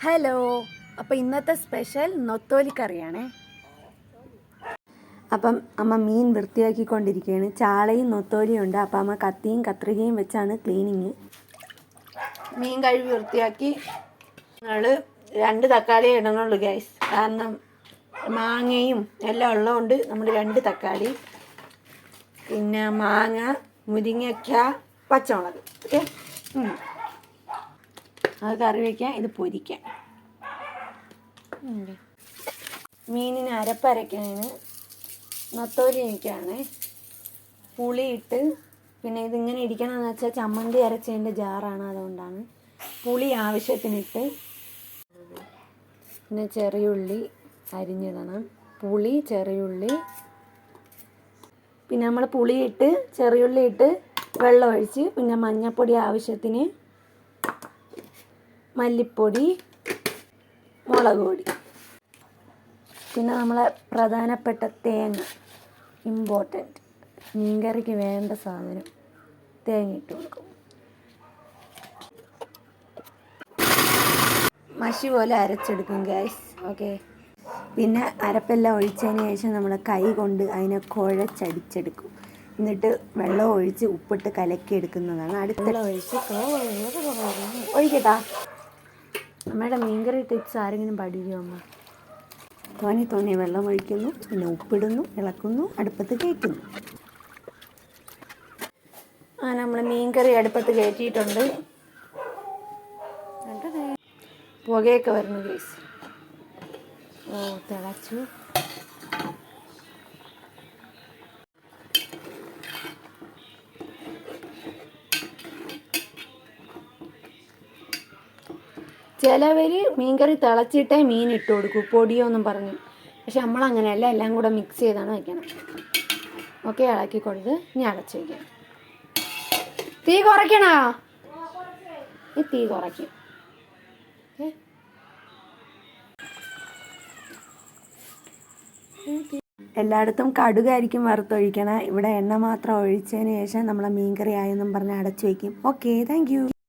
Hello, അപ്പോൾ ഇന്നത്തെ special നൊത്തോലി കറിയാണേ. അപ്പം അമ്മ മീൻ വൃത്തിയാക്കിക്കൊണ്ടിരിക്കുകയാണ്. ചാളയും നൊത്തോലിയും ഉണ്ട്. അപ്പം അമ്മ കത്തിയും കത്രികയും വെച്ചാണ് ക്ലീനിങ്. മീൻ കഴുകി വൃത്തിയാക്കി ഞങ്ങൾ 2 തക്കാളി ഇടണുള്ളൂ ഗൈസ്. കാരണം മാങ്ങയും എല്ലാം ഉള്ളതുകൊണ്ട് നമ്മൾ 2 തക്കാളി, പിന്നെ മാങ്ങ, മുരിങ്ങയ്ക്ക, പച്ചമുളക്. ഓക്കെ, അത് കറി വയ്ക്കാം, ഇത് പൊരിക്കാം. മീനിന് അരപ്പരയ്ക്കാണ് നൊത്തോലി വയ്ക്കാണ്. പുളിയിട്ട്, പിന്നെ ഇതിങ്ങനെ ഇരിക്കണമെന്ന് വെച്ചാൽ ചമ്മന്തി അരച്ചതിൻ്റെ ജാറാണ്, അതുകൊണ്ടാണ്. പുളി ആവശ്യത്തിനിട്ട്, പിന്നെ ചെറിയുള്ളി അരിഞ്ഞിടണം. പുളി, ചെറിയുള്ളി, പിന്നെ നമ്മൾ പുളിയിട്ട് ചെറിയുള്ളി ഇട്ട് വെള്ളം ഒഴിച്ച്, പിന്നെ മഞ്ഞൾപ്പൊടി ആവശ്യത്തിന്, മല്ലിപ്പൊടി, മുളക് പൊടി, പിന്നെ നമ്മളെ പ്രധാനപ്പെട്ട തേങ്ങ, ഇമ്പോർട്ടൻറ്റ്, മീൻകറിക്ക് വേണ്ട സാധനം. തേങ്ങ ഇട്ട് കൊടുക്കും. മഷി പോലെ അരച്ചെടുക്കും ഗൈസ്. ഓക്കെ, പിന്നെ അരപ്പെല്ലാം ഒഴിച്ചതിന് ശേഷം നമ്മൾ കൈ കൊണ്ട് അതിനെ കുഴച്ചടിച്ചെടുക്കും. എന്നിട്ട് വെള്ളം ഒഴിച്ച് ഉപ്പിട്ട് കലക്കി എടുക്കുന്നതാണ്. അടുത്ത ഒഴിച്ച് ഒഴിക്കട്ടാ. അമ്മയുടെ മീൻകറി ടിപ്സ് ആരെങ്കിലും പഠിക്കുമോ അമ്മ? തോന്നി വെള്ളം ഒഴിക്കുന്നു, പിന്നെ ഉപ്പിടുന്നു, ഇളക്കുന്നു, അടുപ്പത്ത് കയറ്റുന്നു. നമ്മൾ മീൻകറി അടുപ്പത്ത് കയറ്റിയിട്ടുണ്ട്. പുകയൊക്കെ വരുന്നു ഗൈസ്. തിളച്ചു. ചിലവർ മീൻകറി തിളച്ചിട്ടേ മീൻ ഇട്ട് കൊടുക്കും, പൊടിയോന്നും പറഞ്ഞു. പക്ഷെ നമ്മളങ്ങനെയല്ല, എല്ലാം കൂടെ മിക്സ് ചെയ്താണ് വയ്ക്കണം. ഓക്കെ, ഇളക്കി കൊടുത്ത് ഇനി അടച്ച് വയ്ക്കാം. തീ കുറയ്ക്കണോ? ഈ തീ കുറയ്ക്കും. എല്ലായിടത്തും കടുകായിരിക്കും വറുത്തൊഴിക്കണം. ഇവിടെ എണ്ണ മാത്രം ഒഴിച്ചതിന് ശേഷം നമ്മളെ മീൻകറി ആയെന്നും പറഞ്ഞ് അടച്ചു വയ്ക്കും. Okay, thank you.